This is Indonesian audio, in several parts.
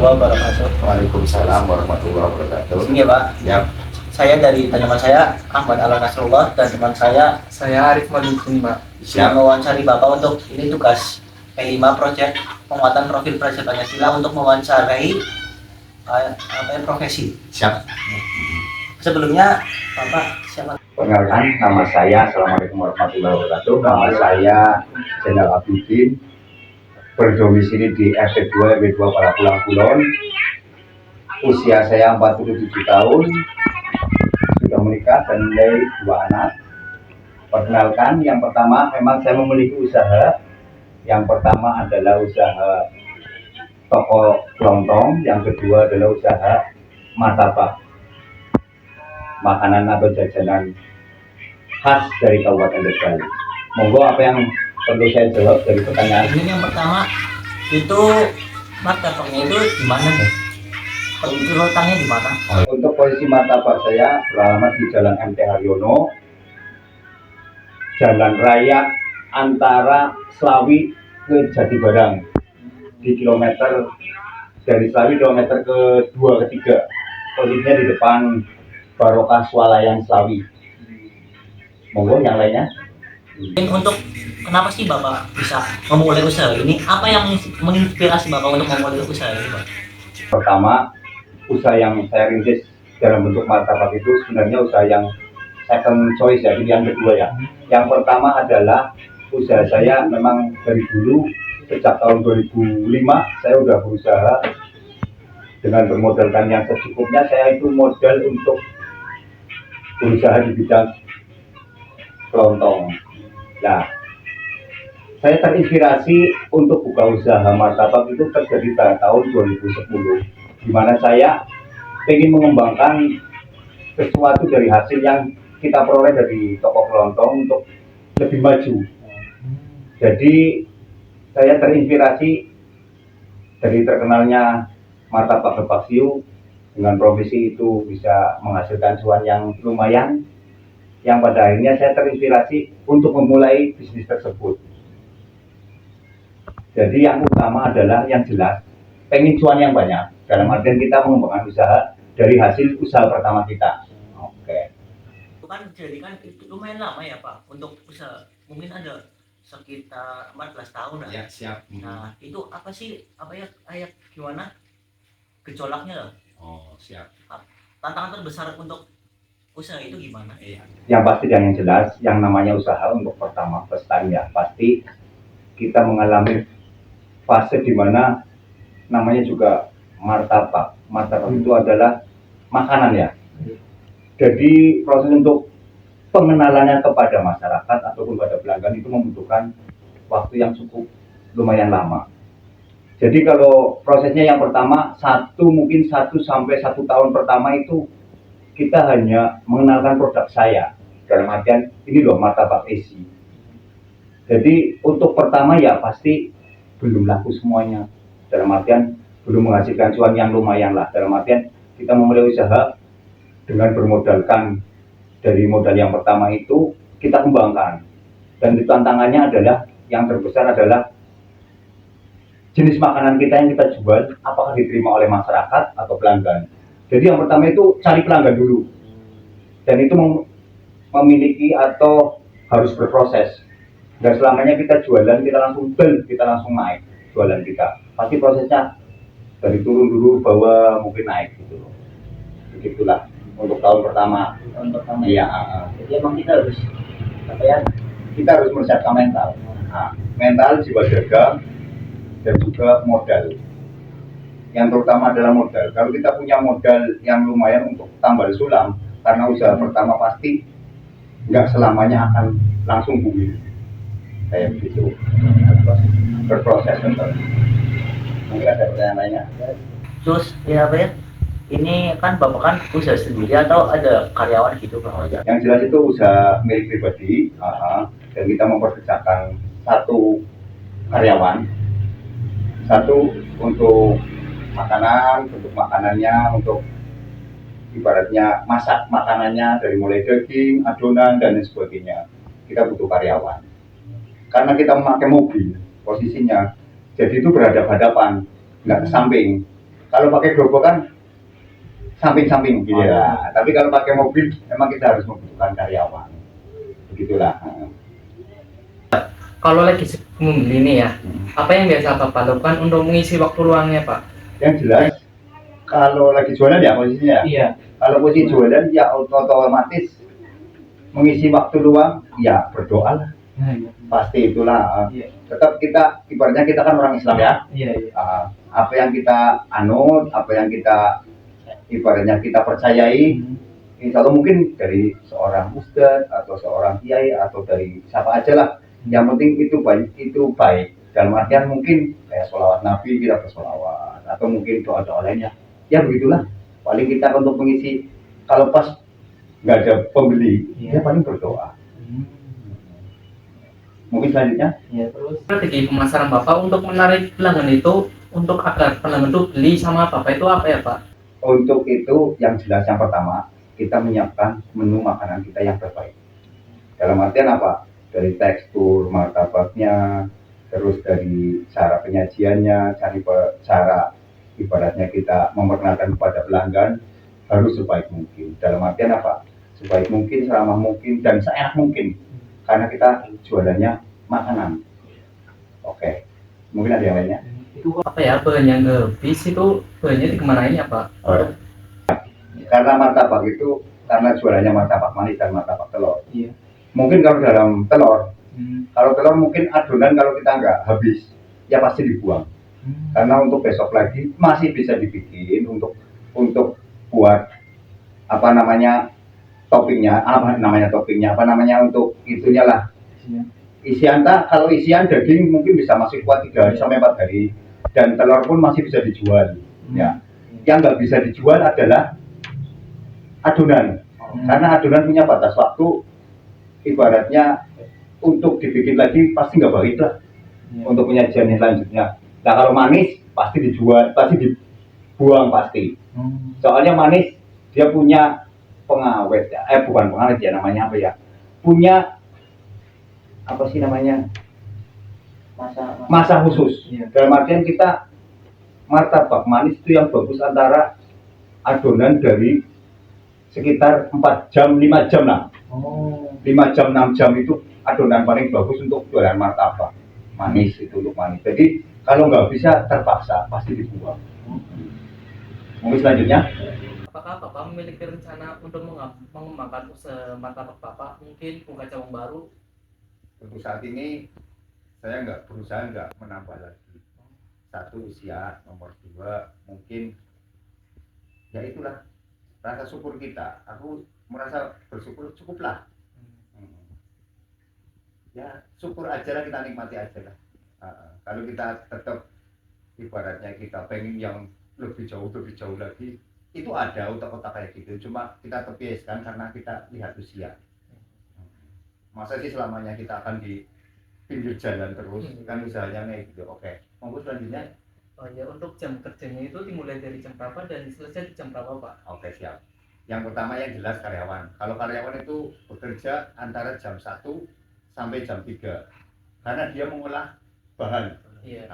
warahmatullahi wabarakatuh. Waalaikumsalam warahmatullahi wabarakatuh. Ini ya Pak, Ya, saya dari teman saya Ahmad Ala Nasrullah dan teman saya Arif Malikin, Mbak. yang mewawancari Bapak untuk ini tugas P5 Project penguatan profil prajurit Pancasila untuk mewawancarai profesi. siap. Sebelumnya Bapak siapa? Perkenalkan, nama saya, Assalamualaikum warahmatullahi wabarakatuh. Nama saya Zainal Abidin, berdomisili di RT 2 RW 2 Parapulang Kulon. Usia saya 47 tahun, sudah menikah dan mempunyai 2 anak. Perkenalkan, yang pertama memang saya memiliki usaha. Yang pertama adalah usaha toko kelontong, yang kedua adalah usaha martabak, makanan atau jajanan khas dari Kabupaten Tegal. Monggo, apa yang perlu saya jawab dari pertanyaan? Ini yang pertama itu martabaknya itu di mana nih? Letaknya di mana? Untuk posisi martabak saya beralamat di Jalan MT Haryono, Jalan Raya antara Slawi ke Jatibarang, di kilometer dari Slawi kilometer kedua ketiga, posisinya di depan Barokah Swalayan Slawi. Monggo yang lainnya. Untuk kenapa sih Bapak bisa memulai usaha ini? Apa yang menginspirasi Bapak untuk memulai usaha ini, Pak? Pertama, usaha yang saya rintis dalam bentuk martabak itu sebenarnya usaha yang second choice ya, yang kedua ya. Yang pertama adalah usaha saya memang dari dulu, sejak tahun 2005 saya udah berusaha dengan bermodalkan yang secukupnya. Saya itu modal untuk berusaha di bidang kelontong. Nah, saya terinspirasi untuk buka usaha martabak itu terjadi pada tahun 2010, di mana saya ingin mengembangkan sesuatu dari hasil yang kita peroleh dari toko kelontong untuk lebih maju. Jadi saya terinspirasi dari terkenalnya martabak Gebak Siu, dengan profesi itu bisa menghasilkan cuan yang lumayan, yang pada akhirnya saya terinspirasi untuk memulai bisnis tersebut. Jadi yang utama adalah yang jelas pengen cuan yang banyak, dalam artian kita mengembangkan usaha dari hasil usaha pertama kita. Oke. Itu kan jadi kan itu lumayan lama ya Pak untuk usaha, mungkin ada sekitar 14 tahun lah. Ya, siap. Nah itu apa sih, kayak gimana gejolaknya lah? Oh, siap. Tantangan terbesar untuk usaha itu gimana? Iya. Yang pasti dan yang jelas, yang namanya usaha untuk pertama first time ya, pasti kita mengalami fase di mana namanya juga martabak. Martabak itu adalah makanan ya. Jadi proses untuk pengenalannya kepada masyarakat ataupun pada pelanggan itu membutuhkan waktu yang cukup lumayan lama. Jadi kalau prosesnya yang pertama mungkin 1 sampai 1 tahun pertama itu kita hanya mengenalkan produk saya, dalam artian ini loh martabak isi. Jadi untuk pertama ya pasti belum laku semuanya, dalam artian belum menghasilkan cuan yang lumayan lah, dalam artian kita memulai usaha dengan bermodalkan dari modal yang pertama itu kita kembangkan. Dan tantangannya adalah yang terbesar adalah jenis makanan kita yang kita jual apakah diterima oleh masyarakat atau pelanggan. Jadi yang pertama itu cari pelanggan dulu, dan itu memiliki atau harus berproses. Dan selamanya kita jualan kita langsung naik jualan kita. Pasti prosesnya dari turun dulu bawah mungkin naik gitu loh. Begitulah untuk tahun pertama. Iya. Jadi emang kita harus Kita harus mempersiapkan mental. Nah, mental, jiwa dagang, dan juga modal. Yang terutama adalah modal. Kalau kita punya modal yang lumayan untuk tambal sulam, karena usaha pertama pasti nggak selamanya akan langsung booming kayak begitu. Berproses betul. Mungkin ada pertanyaan lainnya. terus ya ini kan Bapak kan usaha sendiri atau ada karyawan gitu Pak? Yang jelas itu usaha milik pribadi, dan kita mempekerjakan 1 karyawan, 1 untuk makanan, untuk makanannya, untuk ibaratnya masak makanannya dari mulai daging, adonan dan lain sebagainya. Kita butuh karyawan. Karena kita memakai mobil posisinya, jadi itu berhadapan-hadapan, nggak ke samping. Kalau pakai gerobak kan samping-samping gitu ya. Tapi kalau pakai mobil memang kita harus membutuhkan karyawan. Begitulah. Kalau lagi membeli nih ya, apa yang biasa Bapak lakukan untuk mengisi waktu luangnya, Pak? Yang jelas kalau lagi jualan ya posisinya. Iya. Kalau posisi jualan ya otomatis mengisi waktu luang ya berdoa lah. Pasti itulah. Iya. Tetap kita ibaratnya kita kan orang Islam ya. Iya. Apa yang kita anut, apa yang kita ibaratnya kita percayai, insya Allah mungkin dari seorang ustadz atau seorang kiai atau dari siapa aja lah. Yang penting itu baik. Dalam artian mungkin kayak sholawat Nabi kita bersolawat atau mungkin doa-doa lainnya. Ya begitulah. Paling kita untuk mengisi kalau pas nggak ada pembeli, ya paling berdoa. Mungkin selanjutnya. Iya, terus Strategi pemasaran Bapak untuk menarik pelanggan itu, untuk agar pelanggan itu beli sama Bapak itu apa ya, Pak? Untuk itu yang jelas yang pertama kita menyiapkan menu makanan kita yang terbaik. Dalam artian apa? Dari tekstur martabaknya, terus dari cara penyajiannya, cara ibaratnya kita memperkenalkan kepada pelanggan harus sebaik mungkin. Dalam artian apa? Sebaik mungkin, seramah mungkin, dan seenak mungkin. Karena kita jualannya makanan. Oke, mungkin ada yang lainnya. Itu apa ya, bahan yang habis itu bahannya dikemanain ya, Pak? Karena martabak itu karena jualannya martabak manis dan martabak telur. Iya. Mungkin kalau dalam telur, kalau telur mungkin adonan kalau kita nggak habis, ya pasti dibuang. Karena untuk besok lagi masih bisa dibikin untuk buat apa namanya toppingnya, untuk itunya lah. Isian kalau isian daging mungkin bisa masih kuat 3 hari sampai 4 hari, dan telur pun masih bisa dijual. Ya, yang nggak bisa dijual adalah adonan, karena adonan punya batas waktu. Ibaratnya untuk dibikin lagi pasti nggak baik lah untuk penyajian yang selanjutnya. Nah kalau manis pasti dijual, pasti dibuang pasti. Soalnya manis dia punya pengawet ya, bukan pengawet ya, namanya apa ya? Punya apa sih namanya? Masa khusus. Dalam artian kita martabak manis itu yang bagus antara adonan dari sekitar 4 jam, 5 jam lah. 5 jam, 6 jam itu adonan paling bagus untuk jualan martabak manis itu, untuk manis. Jadi kalau nggak bisa terpaksa pasti dibuang. Mungkin selanjutnya. Apakah Bapak memiliki rencana untuk mengembangkan usaha martabak Bapak, mungkin buka cabang baru? Untuk saat ini saya berusaha nggak menambah lagi. Satu, usia, nomor 2 mungkin ya itulah rasa syukur kita. Aku merasa bersyukur cukuplah. Ya syukur aja lah, kita nikmati aja lah. Kalau kita tetap ibaratnya kita pengen yang lebih jauh lagi, itu ada otak-otak kayak gitu, cuma kita tepiaskan karena kita lihat usia. Masa sih selamanya kita akan di pinggir jalan terus, kan usahanya kayak gitu. Oke, monggo selanjutnya. Oh ya, untuk jam kerjanya itu dimulai dari jam berapa dan selesai di jam berapa, Pak? Oke, siap. Yang pertama yang jelas karyawan. Kalau karyawan itu bekerja antara jam 1 sampai jam 3, karena dia mengolah bahan. Iya.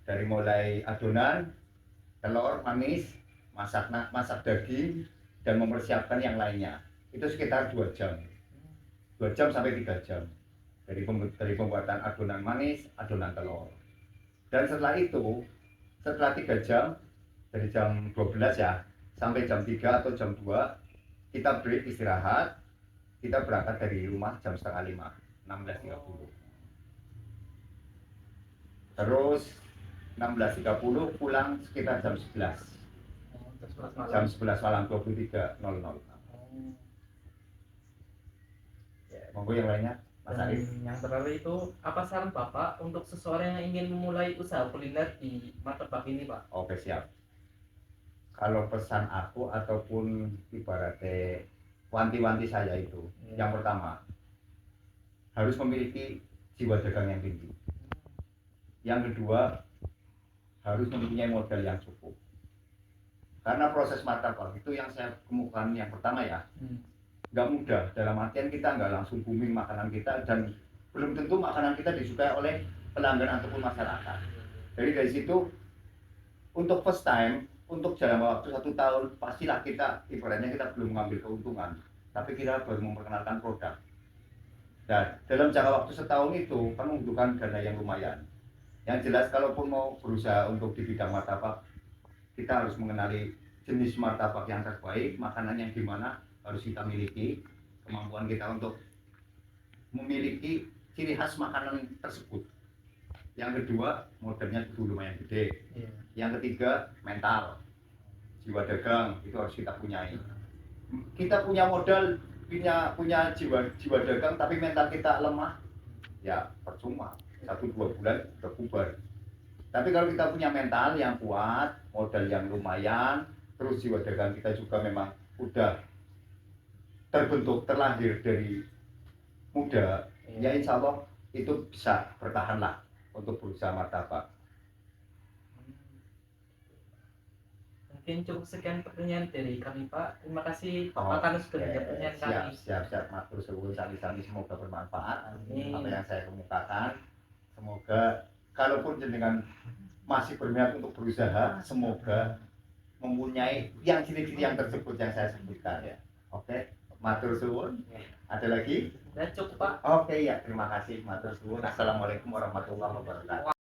Dari mulai adonan, telur manis, masak daging, dan mempersiapkan yang lainnya. Itu sekitar 2 jam. 2 jam sampai 3 jam. Dari pembuatan adonan manis, adonan telur. Dan setelah itu, setelah 3 jam, dari jam 12 ya, sampai jam 3 atau jam 2, kita break istirahat. Kita berangkat dari rumah jam 4:30, 16.30. Terus 16.30 pulang sekitar jam 11. Jam 11 malam 23.00. Ya, monggo yang lainnya, Mas Arif. Yang terakhir itu, apa saran Bapak untuk seseorang yang ingin memulai usaha kuliner di martabak ini, Pak? Oke, siap. Kalau pesan aku ataupun ibaratnya wanti-wanti saya itu, yang pertama harus memiliki jiwa dagang yang tinggi. Yang kedua harus mempunyai modal yang cukup. Karena proses martabak itu yang saya kemukakan yang pertama ya, nggak mudah. Dalam artian kita nggak langsung booming makanan kita, dan belum tentu makanan kita disukai oleh pelanggan ataupun masyarakat. Jadi dari situ untuk first time untuk dalam waktu 1 tahun pastilah kita ibaratnya kita belum mengambil keuntungan, tapi kita baru memperkenalkan produk. Dan dalam jangka waktu setahun itu kan membutuhkan dana yang lumayan. Yang jelas kalaupun mau berusaha untuk di bidang martabak, kita harus mengenali jenis martabak yang terbaik, makanan yang gimana harus kita miliki, kemampuan kita untuk memiliki ciri khas makanan tersebut. Yang kedua, modalnya dulu lumayan gede. Iya. Yang ketiga, mental, jiwa dagang itu harus kita punyai. Kita punya modal, punya jiwa dagang, tapi mental kita lemah, ya percuma. 1-2 bulan udah bubar. Tapi kalau kita punya mental yang kuat, modal yang lumayan, terus jiwa dagang kita juga memang udah terbentuk, terlahir dari muda, ya insya Allah itu bisa bertahan lah untuk berusaha martabak. Mungkin cukup sekian pertanyaan dari kami Pak. Terima kasih Pak Oh, karena sudah menjawab pertanyaan kami. siap matur suwun sami-sami, semoga bermanfaat Amin. apa yang saya kemukakan. Semoga kalaupun jenengan masih berminat untuk berusaha, semoga mempunyai yang ciri-ciri yang tersebut yang saya sebutkan. Ya. Oke, matur suwun. Ada lagi? Dan cukup Pak. Oke ya, terima kasih matur suwun. Assalamualaikum warahmatullahi wabarakatuh.